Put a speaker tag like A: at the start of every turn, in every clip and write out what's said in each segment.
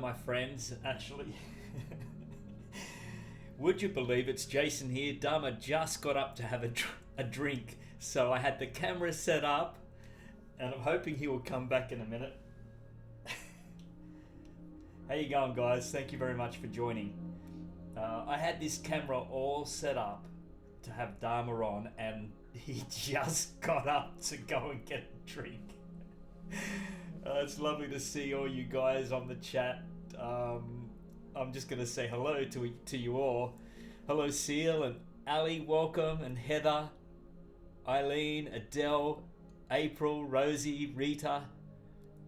A: my friends, actually. Would you believe it's Jason here? Dharma just got up to have a drink, so I had the camera set up, and I'm hoping he will come back in a minute. How you going, guys? Thank you very much for joining. I had this camera all set up to have Dharma on, and he just got up to go and get a drink. It's lovely to see all you guys on the chat. I'm just going to say hello to you all. Hello, Seal and Ali, welcome, and Heather, Eileen, Adele, April, Rosie, Rita,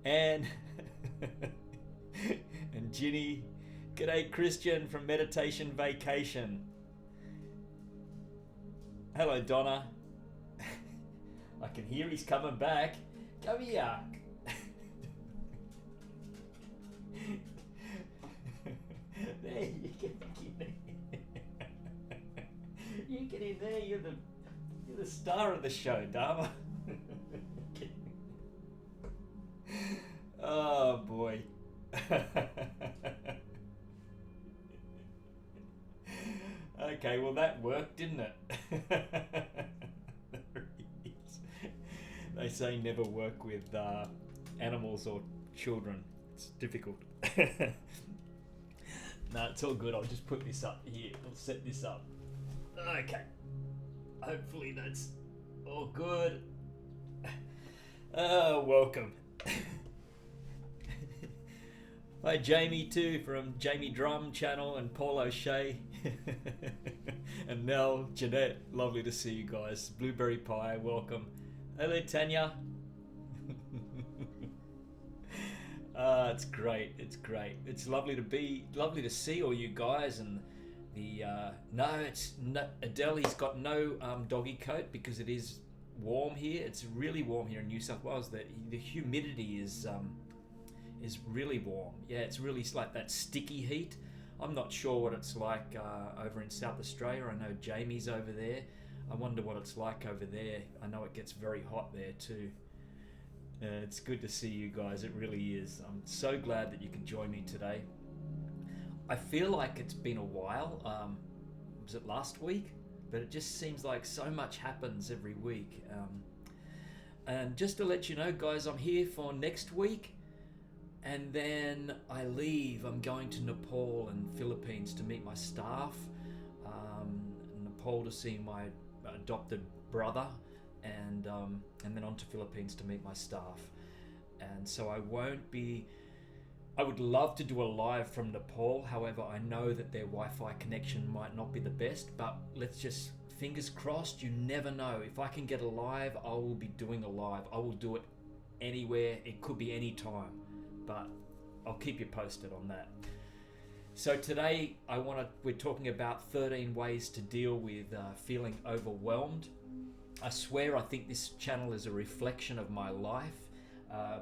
A: Anne, and Ginny. G'day, Christian from Meditation Vacation. Hello, Donna. I can hear he's coming back. Come here. There, you get in there. You get in there. You're the star of the show, Dharma. Oh boy. Okay, well that worked, didn't it? They say never work with animals or children. It's difficult. No, it's all good. I'll just put this up here. We'll set this up. Okay. Hopefully that's all good. Welcome. Hi, Jaime too, from Jamie Drum channel, and Paul O'Shea. And Nell, Jeanette, lovely to see you guys. Blueberry Pie, welcome. Hello, Tanya. It's great. It's great. It's lovely to see all you guys. And the Adele, he's got no doggy coat because it is warm here. It's really warm here in New South Wales. The humidity is really warm. Yeah, it's really like that sticky heat. I'm not sure what it's like over in South Australia. I know Jamie's over there. I wonder what it's like over there. I know it gets very hot there too. It's good to see you guys. It really is. I'm so glad that you can join me today. I feel like it's been a while. Was it last week? But it just seems like so much happens every week. And just to let you know, guys, I'm here for next week. And then I leave. I'm going to Nepal and Philippines to meet my staff. Nepal to see my adopted brother. And then on to Philippines to meet my staff. And so I would love to do a live from Nepal. However, I know that their Wi-Fi connection might not be the best, but let's just, fingers crossed, you never know. If I can get a live, I will be doing a live. I will do it anywhere. It could be any time, but I'll keep you posted on that. So today we're talking about 13 ways to deal with feeling overwhelmed. I swear I think this channel is a reflection of my life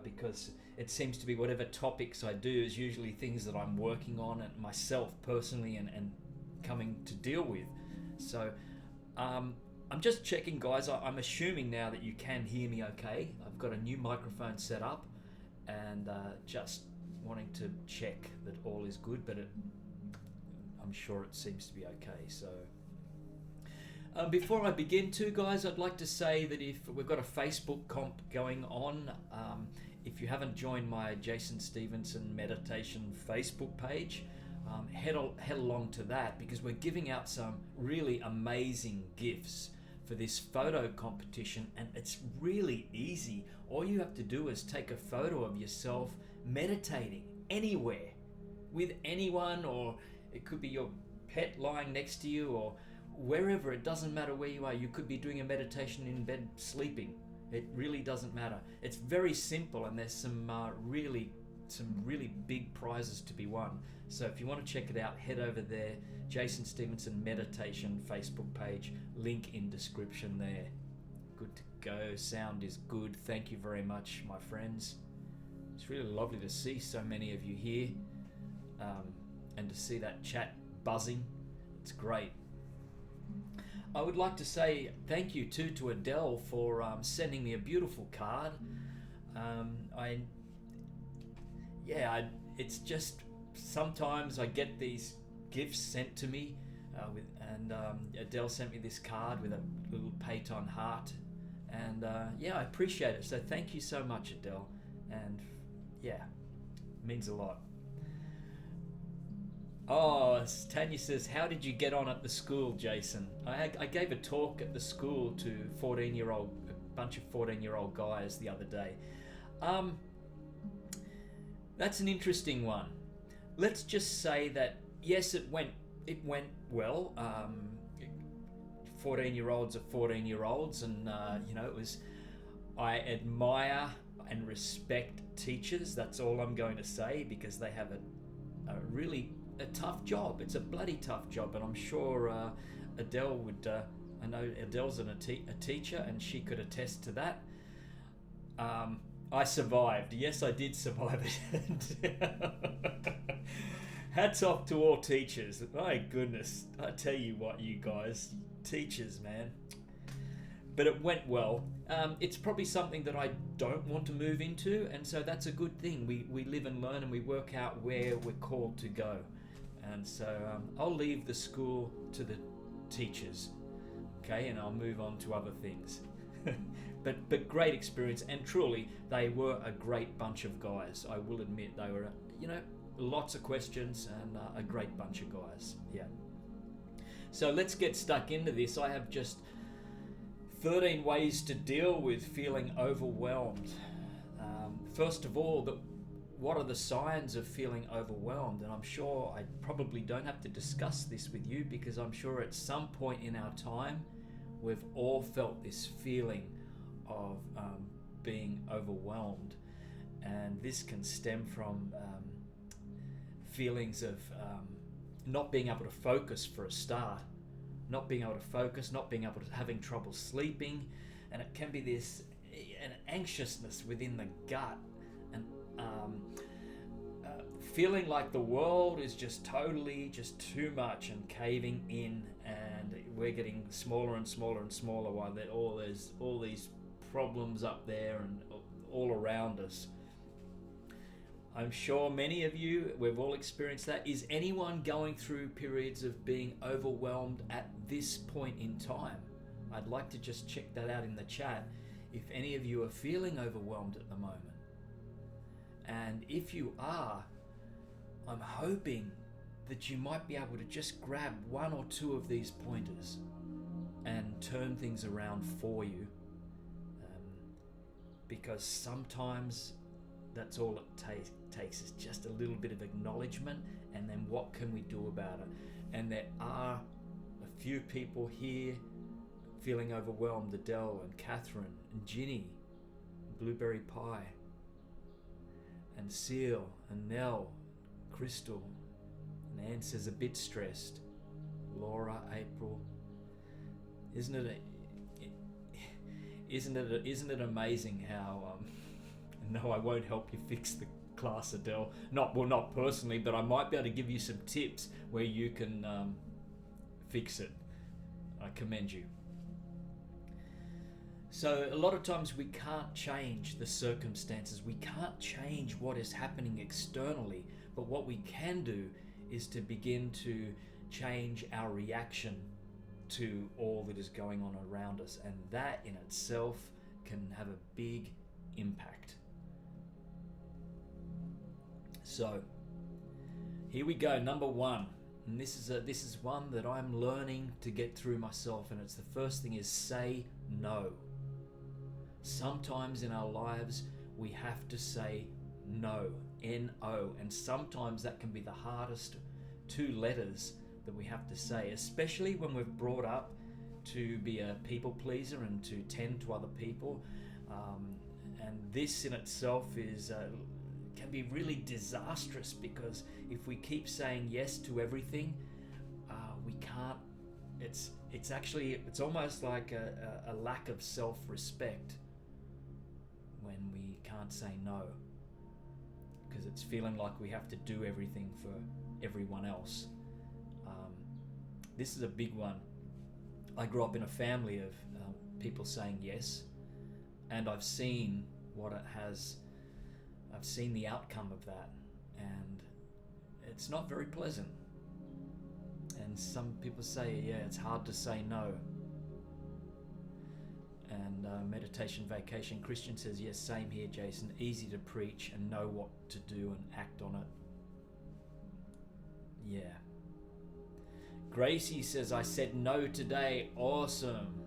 A: because it seems to be whatever topics I do is usually things that I'm working on and myself personally and coming to deal with. So I'm just checking, guys. I'm assuming now that you can hear me okay. I've got a new microphone set up and just wanting to check that all is good, but I'm sure it seems to be okay. So before I begin too, guys, I'd like to say that if we've got a Facebook comp going on, if you haven't joined my Jason Stephenson Meditation Facebook page, head along to that because we're giving out some really amazing gifts for this photo competition, and it's really easy. All you have to do is take a photo of yourself meditating anywhere with anyone, or it could be your pet lying next to you, or wherever. It doesn't matter where you are. You could be doing a meditation in bed sleeping. It really doesn't matter. It's very simple, and there's some really big prizes to be won. So if you want to check it out, head over there. Jason Stephenson Meditation Facebook page, link in description there. Good to go. Sound is good. Thank you very much, my friends. It's really lovely to see so many of you here, and to see that chat buzzing. It's great. I would like to say thank you too to Adele for sending me a beautiful card. It's just sometimes I get these gifts sent to me, Adele sent me this card with a little Peyton heart, and I appreciate it. So thank you so much, Adele, and it means a lot. Oh, Tanya says, how did you get on at the school, Jason? I gave a talk at the school to a bunch of 14-year-old guys the other day. That's an interesting one. Let's just say that yes, it went well. 14-year-olds are 14-year-olds, and it was. I admire and respect teachers. That's all I'm going to say, because they have a really tough job. It's a bloody tough job, and I'm sure Adele would. I know Adele's a teacher, and she could attest to that. I survived. Yes, I did survive it. Hats off to all teachers. My goodness, I tell you what, you guys, teachers, man. But it went well. It's probably something that I don't want to move into, and so that's a good thing. We live and learn, and we work out where we're called to go. And so I'll leave the school to the teachers, okay, and I'll move on to other things. But great experience, and truly they were a great bunch of guys. I will admit they were, lots of questions, and a great bunch of guys. Yeah. So let's get stuck into this. I have just 13 ways to deal with feeling overwhelmed. First of all, what are the signs of feeling overwhelmed? And I'm sure I probably don't have to discuss this with you, because I'm sure at some point in our time we've all felt this feeling of being overwhelmed, and this can stem from feelings of not being able to focus for a start, not being able to focus, having trouble sleeping, and it can be an anxiousness within the gut, and feeling like the world is just too much and caving in, and we're getting smaller and smaller and smaller while there's all these problems up there and all around us. I'm sure many of you, we've all experienced that. Is anyone going through periods of being overwhelmed at this point in time? I'd like to just check that out in the chat, if any of you are feeling overwhelmed at the moment. And if you are, I'm hoping that you might be able to just grab one or two of these pointers and turn things around for you, because sometimes that's all it takes is just a little bit of acknowledgement, and then what can we do about it? And there are a few people here feeling overwhelmed: Adele and Catherine and Ginny, Blueberry Pie, and Seal and Nell, Crystal, and Anne says a bit stressed. Laura, April. Isn't it amazing how no, I won't help you fix the class, Adele. Not personally, but I might be able to give you some tips where you can fix it. I commend you. So a lot of times we can't change the circumstances. We can't change what is happening externally, but what we can do is to begin to change our reaction to all that is going on around us, and that in itself can have a big impact. So here we go, number one, and this is one that I'm learning to get through myself, and it's the first thing is say no. Sometimes in our lives we have to say no, N-O, and sometimes that can be the hardest two letters that we have to say, especially when we're brought up to be a people pleaser and to tend to other people, and this in itself is can be really disastrous, because if we keep saying yes to everything, we can't. It's almost like a lack of self-respect when we can't say no, because it's feeling like we have to do everything for everyone else. This is a big one. I grew up in a family of people saying yes, and I've seen what it has. I've seen the outcome of that, and it's not very pleasant. And some people say, yeah, it's hard to say no. And Meditation Vacation Christian says, yes, same here, Jason. Easy to preach and know what to do and act on it. Yeah. Gracie says, I said no today. Awesome.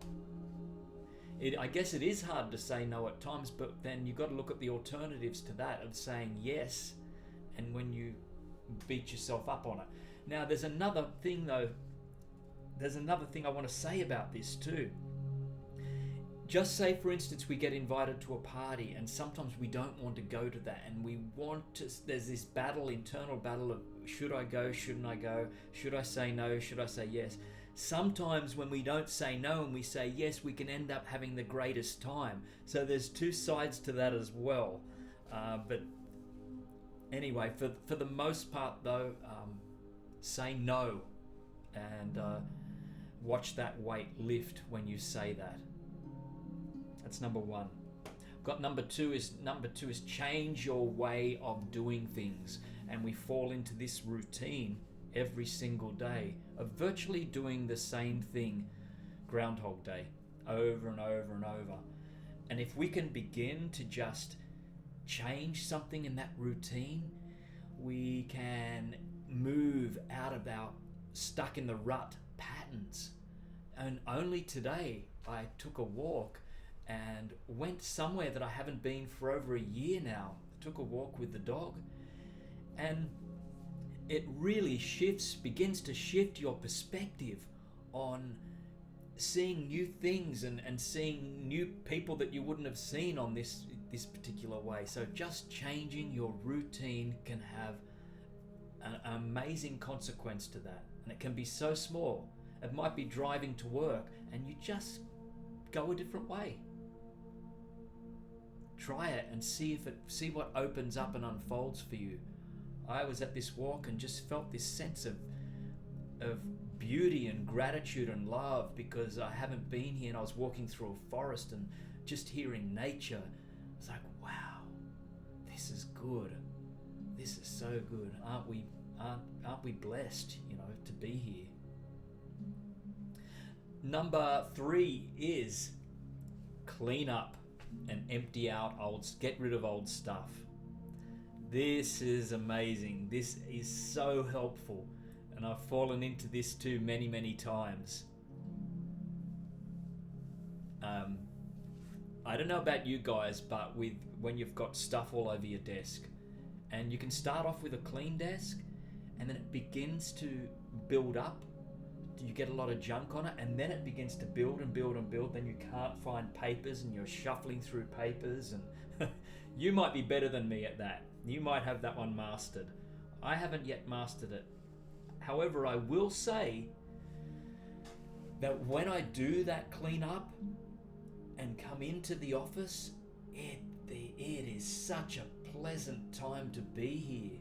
A: I guess it is hard to say no at times, but then you've got to look at the alternatives to that of saying yes, and when you beat yourself up on it. Now, there's another thing though. There's another thing I want to say about this too. Just say, for instance, we get invited to a party and sometimes we don't want to go to that, and we want to, there's this internal battle of should I go, shouldn't I go, should I say no, should I say yes. Sometimes when we don't say no and we say yes, we can end up having the greatest time. So there's two sides to that as well. But anyway, for the most part though, say no, and watch that weight lift when you say that. That's number one. Got number two is change your way of doing things. And we fall into this routine every single day of virtually doing the same thing, Groundhog Day, over and over and over. And if we can begin to just change something in that routine, we can move out of our stuck in the rut patterns. And only today I took a walk and went somewhere that I haven't been for over a year now. I took a walk with the dog, and it really begins to shift your perspective on seeing new things and seeing new people that you wouldn't have seen on this particular way. So just changing your routine can have an amazing consequence to that. And it can be so small. It might be driving to work and you just go a different way. Try it and see what opens up and unfolds for you. I was at this walk and just felt this sense of beauty and gratitude and love because I haven't been here, and I was walking through a forest and just hearing nature. I was like, wow, this is good. This is so good. Aren't we blessed, to be here? Number 3 is clean up and empty out get rid of old stuff. This is amazing. This is so helpful, and I've fallen into this too many, many times. I don't know about you guys, but when you've got stuff all over your desk, and you can start off with a clean desk, and then it begins to build up. You get a lot of junk on it, and then it begins to build and build and build. Then you can't find papers, and you're shuffling through papers, and you might be better than me at that. You might have that one mastered. I haven't yet mastered it. However, I will say that when I do that cleanup and come into the office, it is such a pleasant time to be here.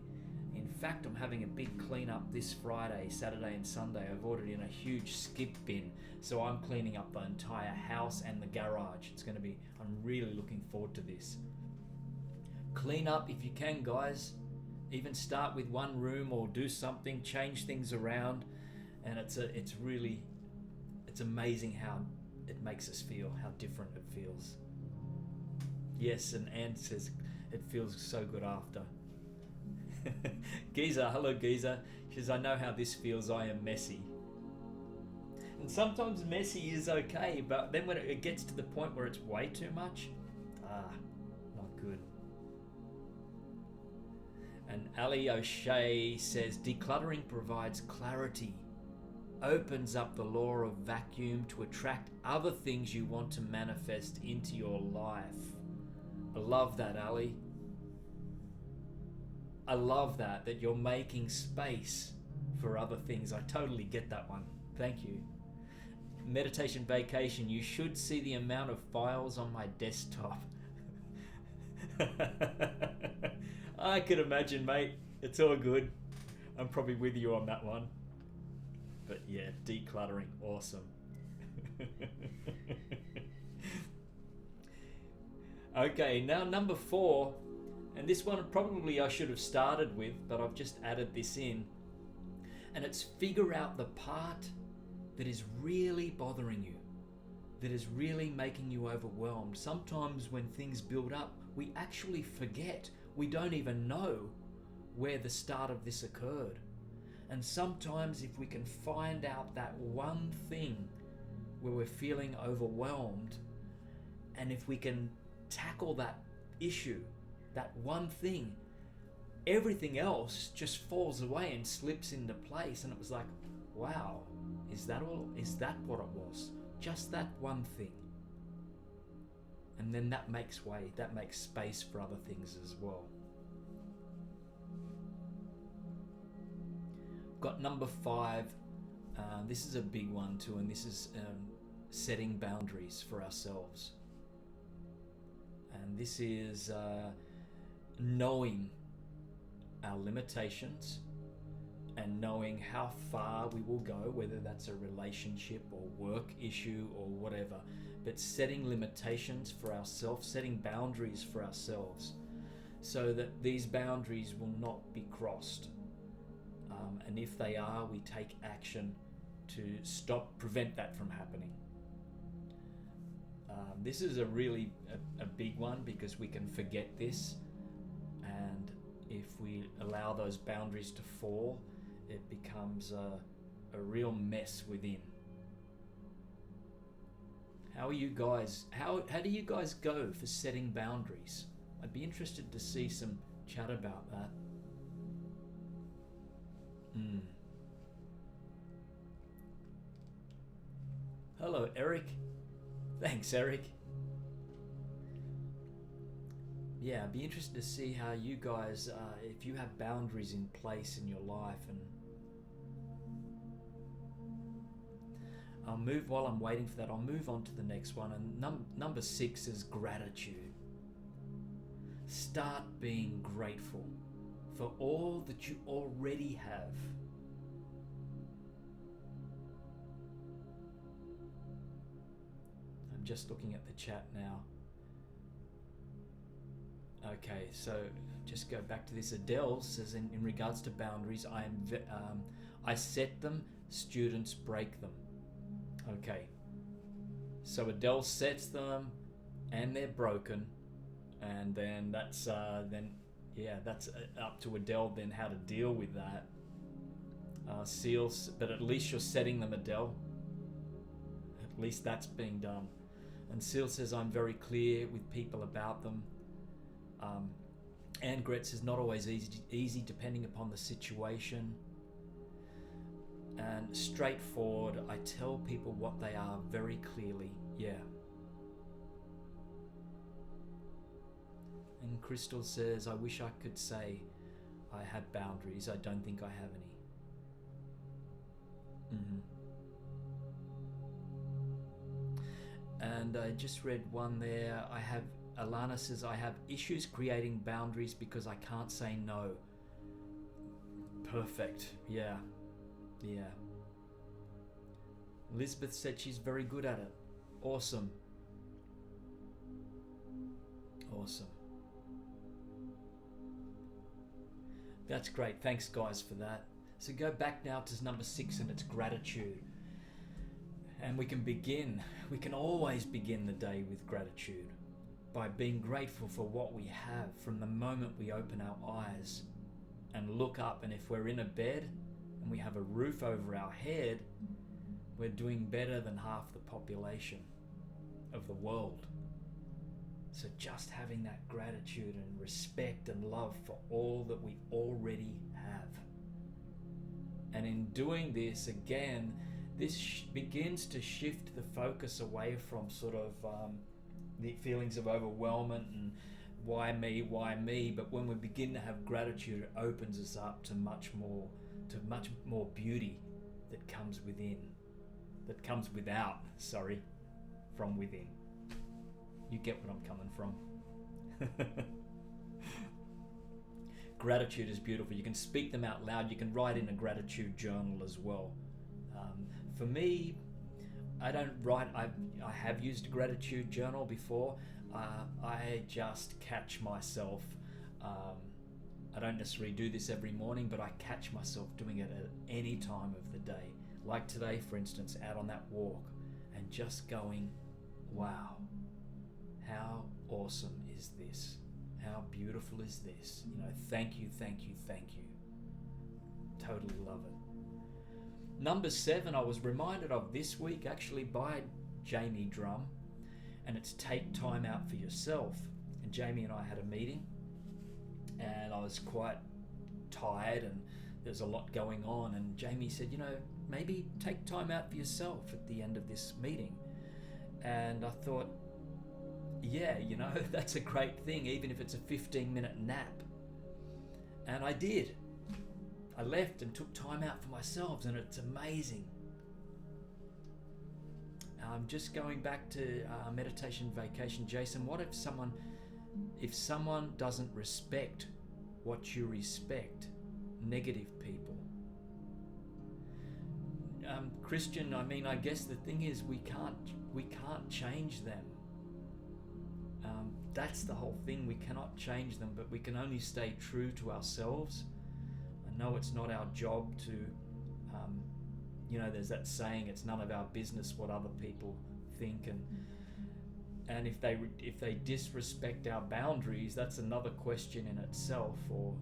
A: In fact, I'm having a big cleanup this Friday, Saturday and Sunday. I've ordered in a huge skip bin, so I'm cleaning up the entire house and the garage. I'm really looking forward to this. Clean up if you can, guys. Even start with one room or do something, change things around, and it's amazing how it makes us feel, how different it feels. Yes, and Anne says it feels so good after. Giza, hello Giza. She says, I know how this feels, I am messy. And sometimes messy is okay, but then when it gets to the point where it's way too much, not good. And Ali O'Shea says, decluttering provides clarity, opens up the law of vacuum to attract other things you want to manifest into your life. I love that, Ali. I love that you're making space for other things. I totally get that one. Thank you. Meditation Vacation, you should see the amount of files on my desktop. I could imagine, mate. It's all good. I'm probably with you on that one. But yeah, decluttering, awesome. Okay, now number 4. And this one probably I should have started with, but I've just added this in. And it's figure out the part that is really bothering you, that is really making you overwhelmed. Sometimes when things build up, we actually forget. We don't even know where the start of this occurred. And sometimes if we can find out that one thing where we're feeling overwhelmed, and if we can tackle that issue, that one thing, everything else just falls away and slips into place. And it was like, wow, is that all? Is that what it was? Just that one thing. And then that makes way, that makes space for other things as well. Got number 5. This is a big one too, and this is setting boundaries for ourselves. And this is knowing our limitations and knowing how far we will go, whether that's a relationship or work issue or whatever, but setting limitations for ourselves, setting boundaries for ourselves so that these boundaries will not be crossed. And if they are, we take action to prevent that from happening. This is a really a big one because we can forget this, and if we allow those boundaries to fall, it becomes a real mess within. How are you guys? How do you guys go for setting boundaries? I'd be interested to see some chat about that. Hello, Eric. Thanks, Eric. Yeah, I'd be interested to see how you guys, if you have boundaries in place in your life. And I'll move, while I'm waiting for that, I'll move on to the next one. And number 6 is gratitude. Start being grateful for all that you already have. I'm just looking at the chat now. Okay, so just go back to this. Adele says, in regards to boundaries, I set them, students break them. Okay, so Adele sets them and they're broken, and then that's that's up to Adele then how to deal with that. Seals, but at least you're setting them, Adele. At least that's being done. And Seal says, I'm very clear with people about them. Anne Gretz says, not always easy depending upon the situation. And straightforward, I tell people what they are very clearly. Yeah. And Crystal says, I wish I could say I have boundaries. I don't think I have any. And I just read one there. Alana says, I have issues creating boundaries because I can't say no. Perfect. Yeah. Elizabeth said she's very good at it. Awesome. That's great. Thanks, guys, for that. So go back now to number 6, and it's gratitude. And we can always begin the day with gratitude by being grateful for what we have from the moment we open our eyes and look up. And if we're in a bed and we have a roof over our head, we're doing better than half the population of the world. So just having that gratitude and respect and love for all that we already have. And in doing this, again, this begins to shift the focus away from sort of the feelings of overwhelmment and why me, but when we begin to have gratitude, it opens us up to much more beauty that comes from within. You get what I'm coming from. Gratitude is beautiful. You can speak them out loud. You can write in a gratitude journal as well. For me, I don't write. I have used a gratitude journal before. I just catch myself I don't necessarily do this every morning, but I catch myself doing it at any time of the day. Like today, for instance, out on that walk and just going, wow, how awesome is this? How beautiful is this? Thank you, thank you, thank you. Totally love it. Number 7, I was reminded of this week actually by Jaime Drum, and it's take time out for yourself. And Jaime and I had a meeting, and I was quite tired and there's a lot going on, and Jaime said, maybe take time out for yourself at the end of this meeting. And I thought, yeah, that's a great thing, even if it's a 15-minute nap. And I did. I left and took time out for myself, and it's amazing. Just going back to meditation vacation, Jason, what if someone doesn't respect what you respect? Negative people. Christian, I guess the thing is we can't change them. That's the whole thing. We cannot change them, but we can only stay true to ourselves. I know it's not our job to, there's that saying, it's none of our business what other people think, and if they disrespect our boundaries, that's another question in itself. Or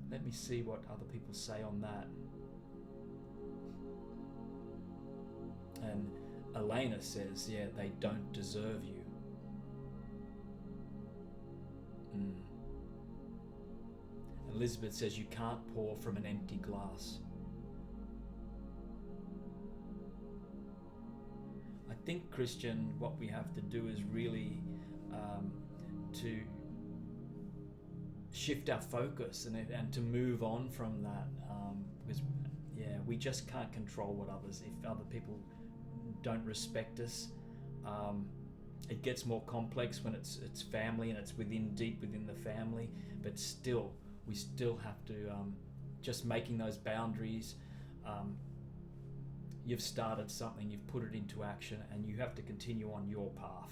A: let me see what other people say on that. And Elena says, yeah, they don't deserve you. Elizabeth says you can't pour from an empty glass. I think, Christian, what we have to do is really to shift our focus and to move on from that, because we just can't control what if other people don't respect us. It gets more complex when it's family and it's deep within the family, but we still have to just making those boundaries. You've started something, you've put it into action, and you have to continue on your path.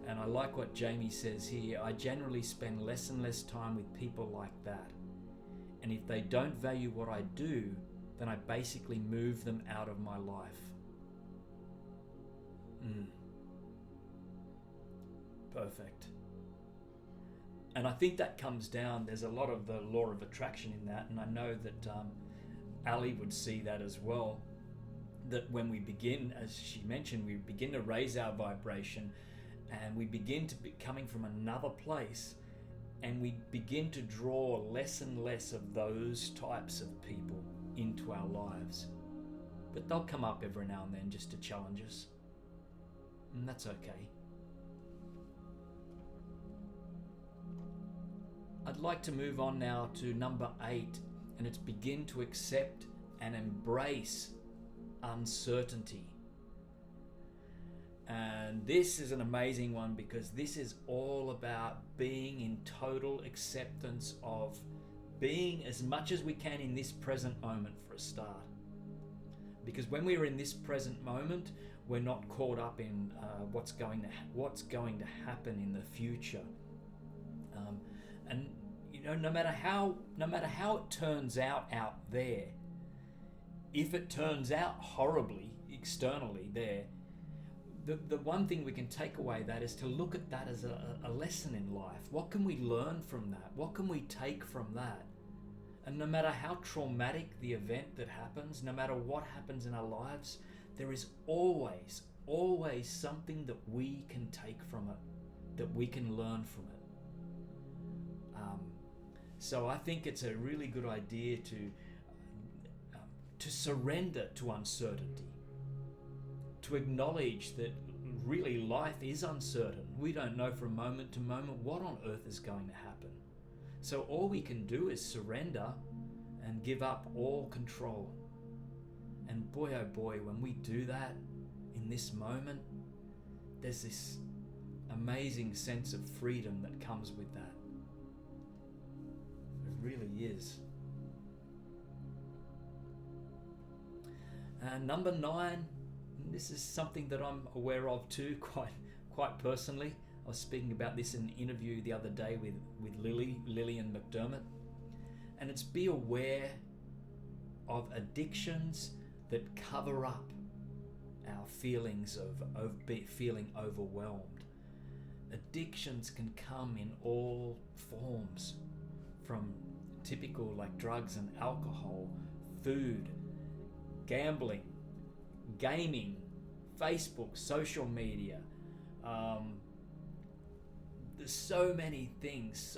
A: And I like what Jaime says here. I generally spend less and less time with people like that. And if they don't value what I do, then I basically move them out of my life. Perfect. And I think that comes down, there's a lot of the law of attraction in that, and I know that Ali would see that as well, that when we begin, as she mentioned, we begin to raise our vibration, and we begin to be coming from another place, and we begin to draw less and less of those types of people into our lives. But they'll come up every now and then just to challenge us, and that's okay. I'd like to move on now to number 8, and it's begin to accept and embrace uncertainty. And this is an amazing one, because this is all about being in total acceptance of being as much as we can in this present moment for a start. Because when we are in this present moment, we're not caught up in what's going to happen in the future. And no matter how it turns out there, if it turns out horribly externally there, the one thing we can take away that is to look at that as a lesson in life. What can we learn from that? What can we take from that? And no matter how traumatic the event that happens, no matter what happens in our lives, there is always something that we can take from it, that we can learn from it. So I think it's a really good idea to surrender to uncertainty, to acknowledge that really life is uncertain. We don't know from moment to moment what on earth is going to happen. So all we can do is surrender and give up all control. And boy, oh boy, when we do that in this moment, there's this amazing sense of freedom that comes with that. It really is. And number 9, this is something that I'm aware of too, quite personally. I was speaking about this in an interview the other day with Lillian McDermott, and it's be aware of addictions that cover up our feelings of feeling overwhelmed. Addictions can come in all forms, from typical like drugs and alcohol, food, gambling, gaming, Facebook, social media. There's so many things,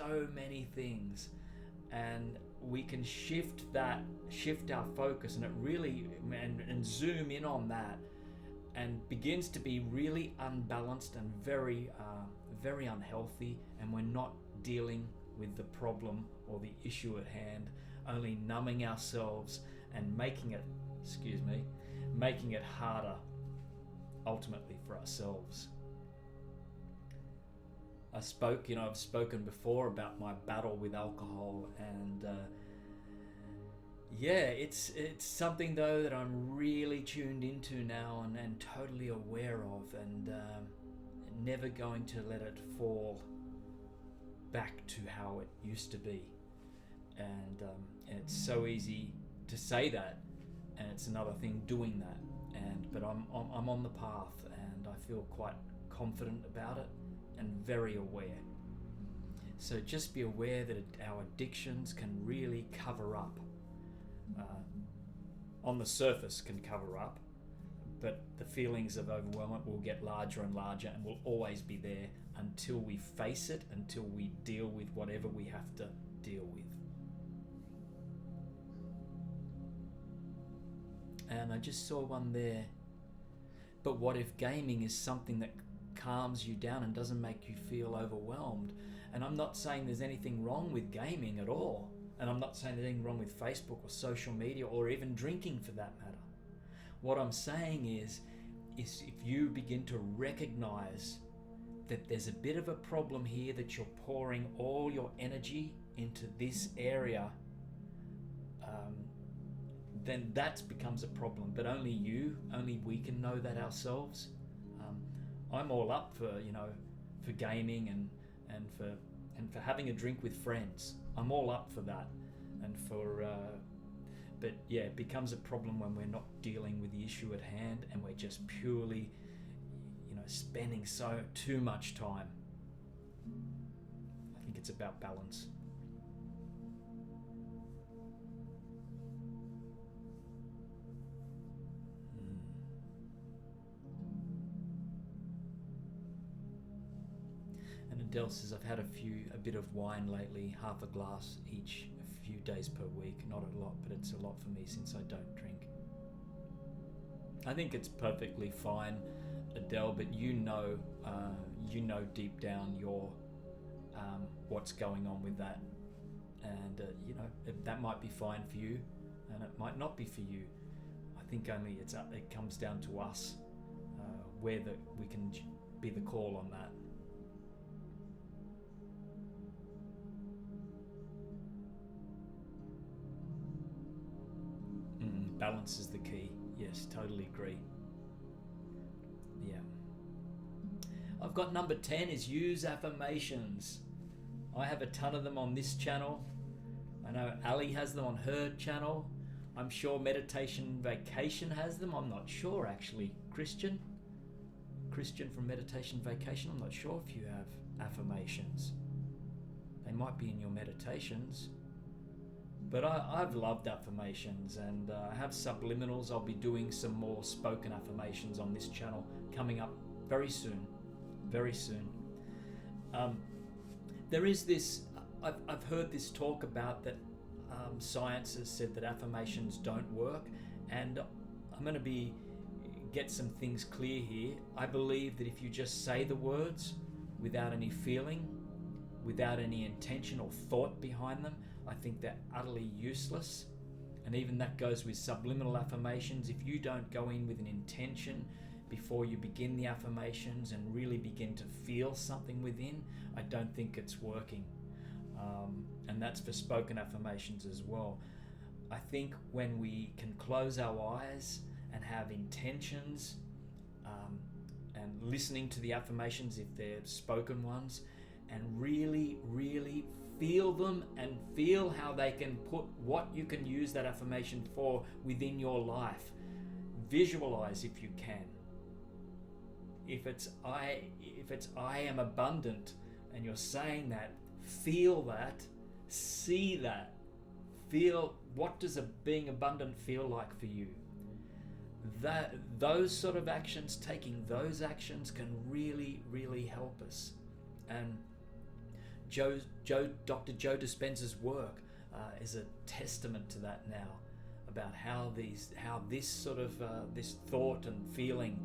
A: and we can shift our focus, and it really and zoom in on that, and begins to be really unbalanced and very unhealthy, and we're not dealing with the problem or the issue at hand, only numbing ourselves and making it harder ultimately for ourselves. I've spoken before about my battle with alcohol, and it's something though that I'm really tuned into now and totally aware of, and never going to let it fall back to how it used to be. And it's so easy to say that, and it's another thing doing that. But I'm on the path, and I feel quite confident about it and very aware. So just be aware that our addictions can really cover up. On the surface can cover up, but the feelings of overwhelm will get larger and larger, and will always be there until we face it, until we deal with whatever we have to deal with. And I just saw one there. But what if gaming is something that calms you down and doesn't make you feel overwhelmed? And I'm not saying there's anything wrong with gaming at all. And I'm not saying there's anything wrong with Facebook or social media or even drinking for that matter. What I'm saying is if you begin to recognize that there's a bit of a problem here, that you're pouring all your energy into this area, then that becomes a problem. But only we can know that ourselves. I'm all up for gaming and for having a drink with friends. I'm all up for that, but yeah, it becomes a problem when we're not dealing with the issue at hand, and we're just purely, spending too much time. I think it's about balance. And Adele says, I've had a bit of wine lately, half a glass each, a few days per week. Not a lot, but it's a lot for me since I don't drink. I think it's perfectly fine, Adele, but you know deep down what's going on with that, and that might be fine for you, and it might not be for you. I think only it comes down to us, we can be the call on that. Balance is the key. Yes, totally agree. Yeah. I've got number 10 is use affirmations. I have a ton of them on this channel. I know Ali has them on her channel. I'm sure Meditation Vacation has them. I'm not sure actually. Christian from Meditation Vacation. I'm not sure if you have affirmations. They might be in your meditations. But I've loved affirmations, and I have subliminals. I'll be doing some more spoken affirmations on this channel coming up very soon. There is this, I've heard this talk about that science has said that affirmations don't work, and I'm going to get some things clear here. I believe that if you just say the words without any feeling, without any intention or thought behind them, I think they're utterly useless. And even that goes with subliminal affirmations. If you don't go in with an intention before you begin the affirmations and really begin to feel something within, I don't think it's working. And that's for spoken affirmations as well. I think when we can close our eyes and have intentions and listening to the affirmations if they're spoken ones, and really, really feel them and feel how they can put what you can use that affirmation for within your life. Visualize if you can. If it's I am abundant and you're saying that, feel that, see that, feel what does being abundant feel like for you. Those sort of actions, taking those actions can really, really help us. And Dr. Joe Dispenza's work is a testament to that now, about how this sort of this thought and feeling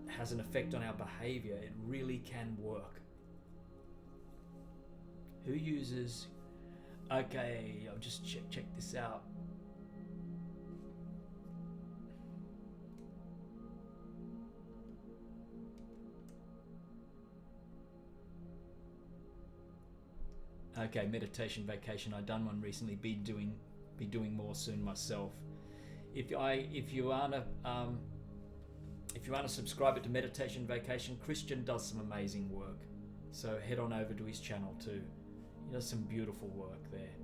A: has an effect on our behavior. It really can work. Who uses? Okay, I'll just check this out. Okay, meditation vacation. I've done one recently. Be doing more soon myself. If you aren't a subscriber to Meditation Vacation, Christian does some amazing work. So head on over to his channel too. He does some beautiful work there.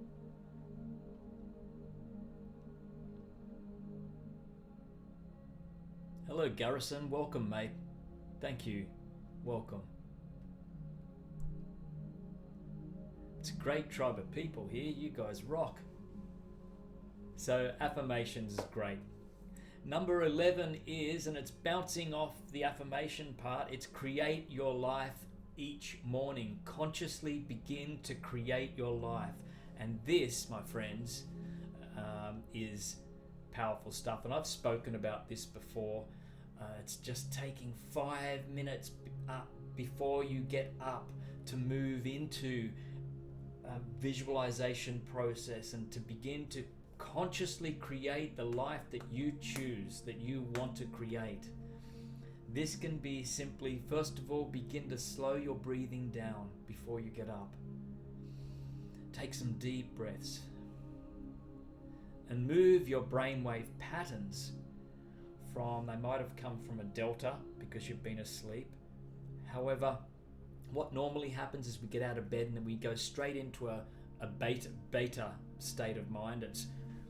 A: Hello, Garrison. Welcome, mate. Thank you. Welcome. It's a great tribe of people here. You guys rock. So affirmations is great. Number 11 is, and it's bouncing off the affirmation part, it's create your life each morning. Consciously begin to create your life. And this, my friends, is powerful stuff. And I've spoken about this before. It's just taking 5 minutes before you get up to move into visualization process and to begin to consciously create the life that you choose, that you want to create. This can be simply, first of all, begin to slow your breathing down before you get up. Take some deep breaths and move your brainwave patterns they might have come from a delta because you've been asleep. However, what normally happens is we get out of bed and then we go straight into a beta state of mind. It's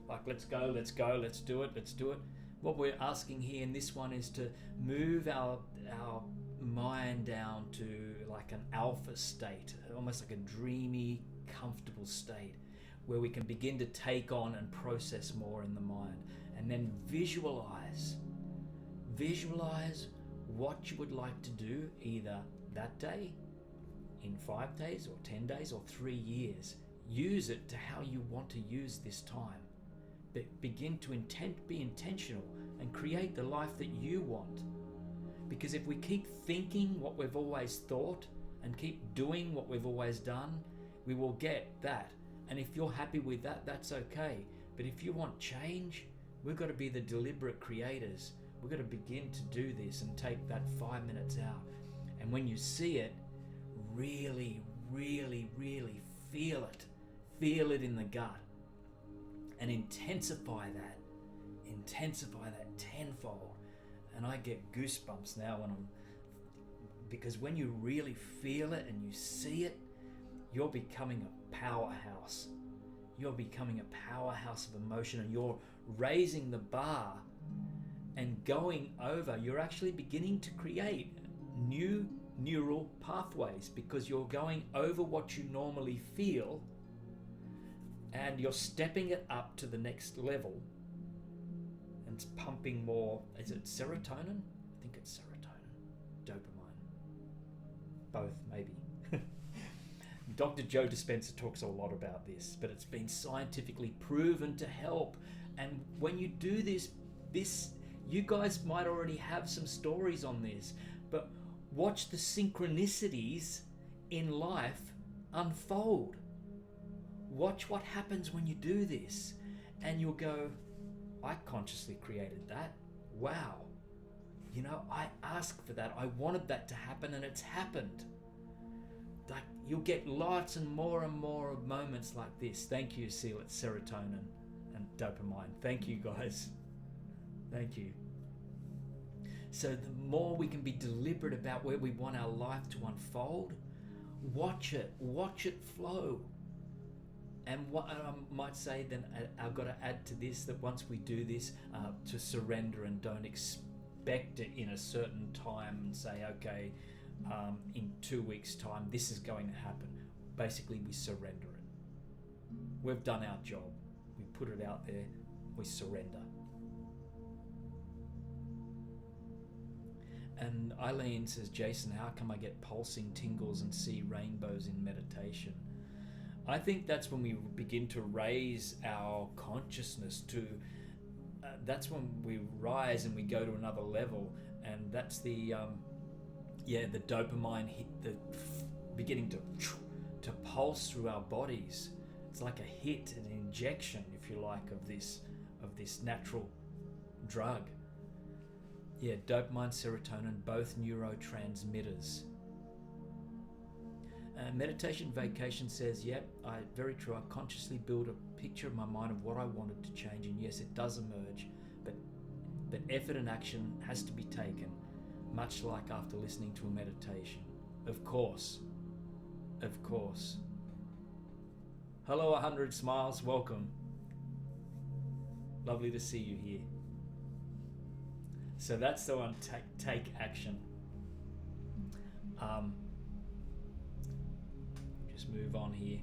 A: like, let's go, let's do it. What we're asking here in this one is to move our mind down to like an alpha state, almost like a dreamy, comfortable state where we can begin to take on and process more in the mind. And then visualize what you would like to do either that day, in 5 days or 10 days or 3 years. Use it to how you want to use this time. But begin to be intentional and create the life that you want. Because if we keep thinking what we've always thought and keep doing what we've always done, we will get that. And if you're happy with that, that's okay. But if you want change, we've got to be the deliberate creators. We've got to begin to do this and take that 5 minutes out. And when you see it, really, really, really feel it. Feel it in the gut. And intensify that tenfold. And I get goosebumps now because when you really feel it and you see it, you're becoming a powerhouse. You're becoming a powerhouse of emotion, and you're raising the bar and going over. You're actually beginning to create new neural pathways because you're going over what you normally feel and you're stepping it up to the next level, and it's pumping more. Is it serotonin? I think it's serotonin. Dopamine. Both, maybe. Dr. Joe Dispenza talks a lot about this, but it's been scientifically proven to help. And when you do this, you guys might already have some stories on this, but watch the synchronicities in life unfold. Watch what happens when you do this, and you'll go, I consciously created that. Wow. I asked for that. I wanted that to happen, and it's happened. Like, you'll get lots and more moments like this. Thank you, serotonin and dopamine. Thank you, guys. Thank you. So the more we can be deliberate about where we want our life to unfold, watch it flow. And what I might say then, I've got to add to this, that once we do this, to surrender and don't expect it in a certain time and say, okay, in 2 weeks' time, this is going to happen. Basically, we surrender it. We've done our job. We put it out there. We surrender. And Eileen says, Jason, how come I get pulsing tingles and see rainbows in meditation? I think that's when we begin to raise our consciousness to, that's when we rise and we go to another level. And that's the dopamine hit, the beginning to pulse through our bodies. It's like a hit, an injection, if you like, of this natural drug. Yeah, dopamine, serotonin, both neurotransmitters. Meditation Vacation says, yep, very true. I consciously build a picture in my mind of what I wanted to change, and yes, it does emerge, but effort and action has to be taken, much like after listening to a meditation. Of course. Hello, 100 Smiles, welcome. Lovely to see you here. So that's the one, take action. Just move on here.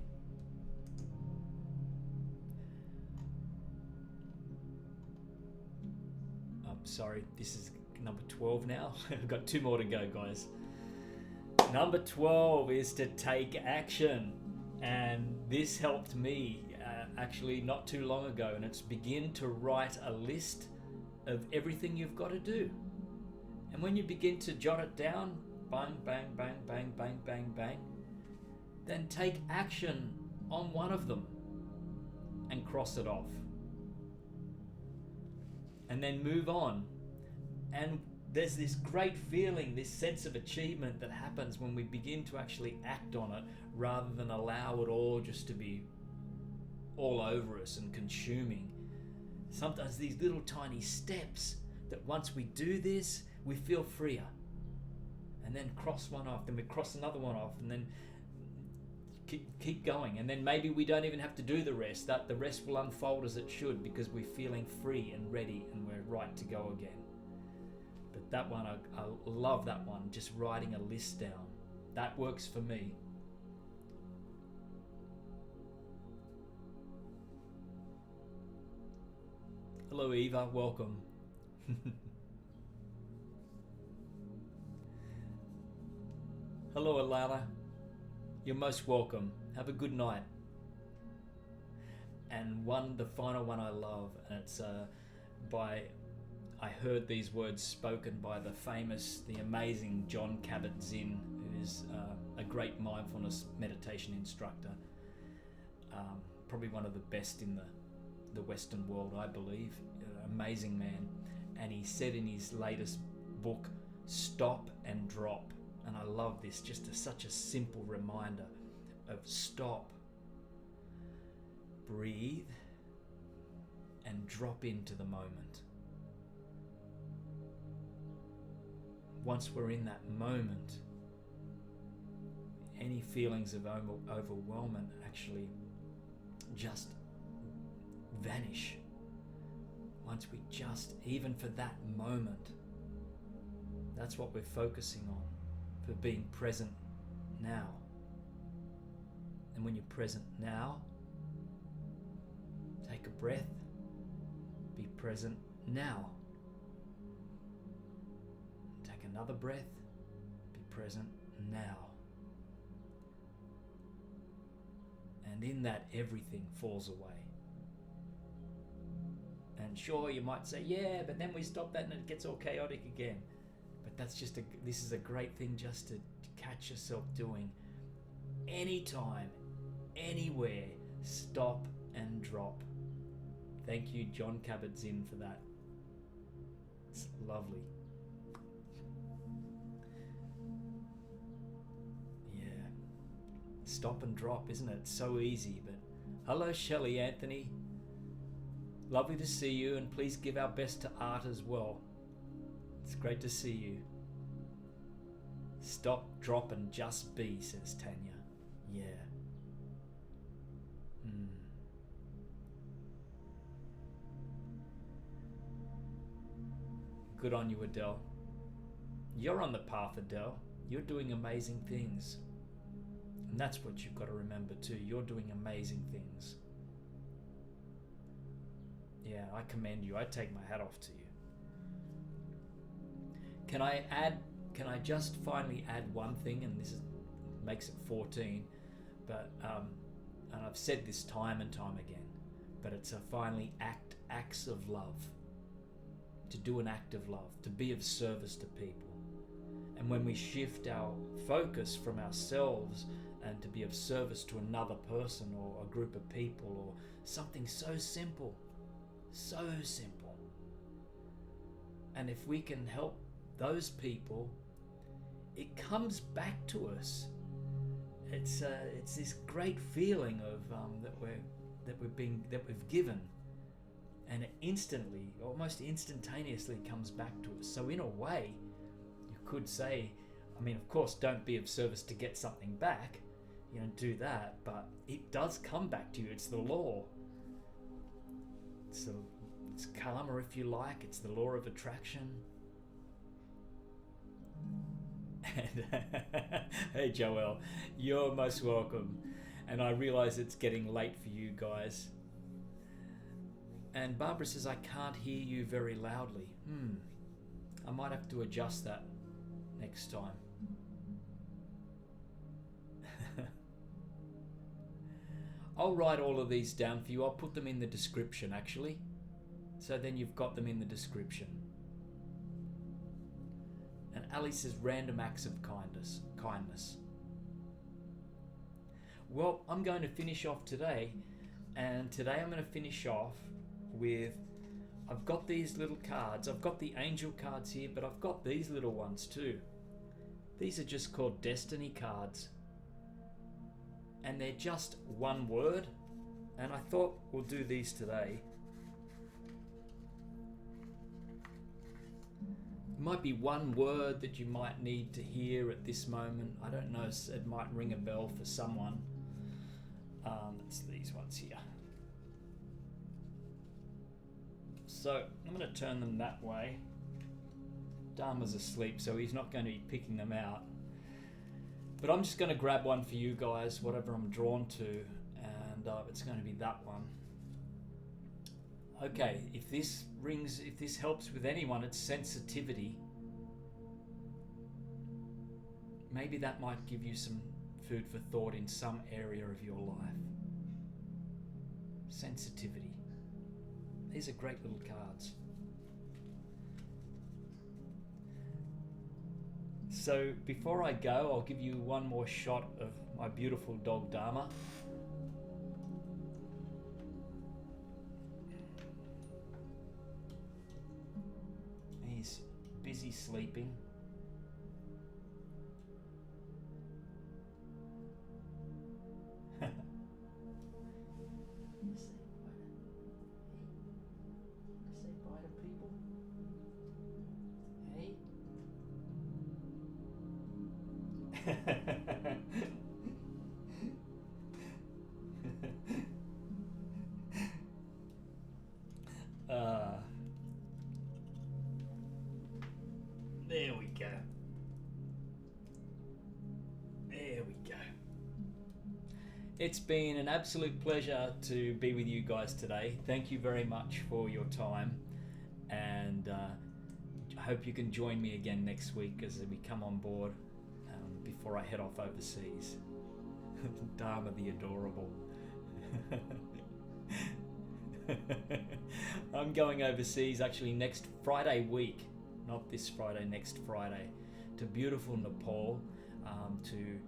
A: Sorry, this is number 12 now. I've got 2 more to go, guys. Number 12 is to take action. And this helped me actually not too long ago. And it's begin to write a list of everything you've got to do. And when you begin to jot it down, bang, bang, bang, bang, bang, bang, bang, then take action on one of them and cross it off. And then move on. And there's this great feeling, this sense of achievement that happens when we begin to actually act on it rather than allow it all just to be all over us and consuming. Sometimes these little tiny steps that once we do this, we feel freer. And then cross one off, then we cross another one off, and then keep going. And then maybe we don't even have to do the rest. That the rest will unfold as it should, because we're feeling free and ready and we're right to go again. But that one, I love that one, just writing a list down. That works for me. Hello Eva, welcome. Hello Alana, you're most welcome. Have a good night. And the final one I love, and it's I heard these words spoken by the amazing Jon Kabat-Zinn, who is a great mindfulness meditation instructor. Probably one of the best in the Western world, I believe. Amazing man. And he said in his latest book, stop and drop. And I love this, just such a simple reminder of stop, breathe, and drop into the moment. Once we're in that moment, any feelings of overwhelmment actually just vanish. Once we just, even for that moment, that's what we're focusing on, for being present now. And when you're present now, take a breath, be present now. Take another breath, be present now. And in that, everything falls away. And sure, you might say, yeah, but then we stop that and it gets all chaotic again. But that's this is a great thing just to catch yourself doing. Anytime, anywhere, stop and drop. Thank you, Jon Kabat-Zinn, for that. It's lovely. Yeah. Stop and drop, isn't it? It's so easy. But hello, Shelley Anthony. Lovely to see you, and please give our best to Art as well. It's great to see you. Stop, drop, and just be, says Tanya. Yeah. Good on you, Adele. You're on the path, Adele. You're doing amazing things. And that's what you've got to remember too. You're doing amazing things. Yeah, I commend you. I take my hat off to you. Can I just finally add one thing, and this makes it 14, but and I've said this time and time again, but it's a finally acts of love. To do an act of love, to be of service to people. And when we shift our focus from ourselves and to be of service to another person or a group of people or something so simple, and if we can help those people, it comes back to us. It's this great feeling of that we've given, and it instantly, almost instantaneously, comes back to us. So in a way, you could say, I mean, of course, don't be of service to get something back. You don't do that, but it does come back to you. It's the law. It's karma, if you like. It's the law of attraction. And hey, Joelle, you're most welcome. And I realize it's getting late for you guys. And Barbara says, I can't hear you very loudly. I might have to adjust that next time. I'll write all of these down for you. I'll put them in the description, actually. So then you've got them in the description. And Ali says, random acts of kindness. Well, I'm going to finish off today. And today I'm going to finish off with, I've got these little cards. I've got the angel cards here, but I've got these little ones too. These are just called destiny cards. And they're just one word. And I thought we'll do these today. It might be one word that you might need to hear at this moment. I don't know, it might ring a bell for someone. It's these ones here. So I'm going to turn them that way. Dharma's asleep, so he's not going to be picking them out. But I'm just going to grab one for you guys, whatever I'm drawn to, and it's going to be that one. Okay, if this helps with anyone, it's sensitivity. Maybe that might give you some food for thought in some area of your life. Sensitivity. These are great little cards. So before I go, I'll give you one more shot of my beautiful dog Dharma. He's busy sleeping. Say bye to people. Hey. There we go. There we go. It's been an absolute pleasure to be with you guys today. Thank you very much for your time, and I hope you can join me again next week as we come on board before I head off overseas. Dharma the adorable. I'm going overseas actually next Friday week, not this Friday, next Friday, to beautiful Nepal to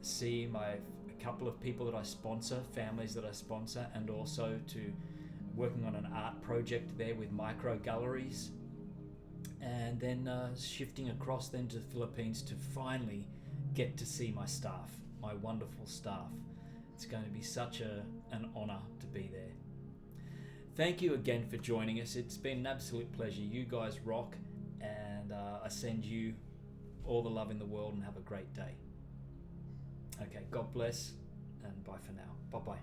A: see a couple of people that I sponsor, families that I sponsor, and also to working on an art project there with micro galleries, and then shifting across then to the Philippines to finally get to see my staff, my wonderful staff. It's going to be such an honor to be there. Thank you again for joining us. It's been an absolute pleasure. You guys rock, and and I send you all the love in the world, and have a great day. Okay, God bless, and bye for now. Bye-bye.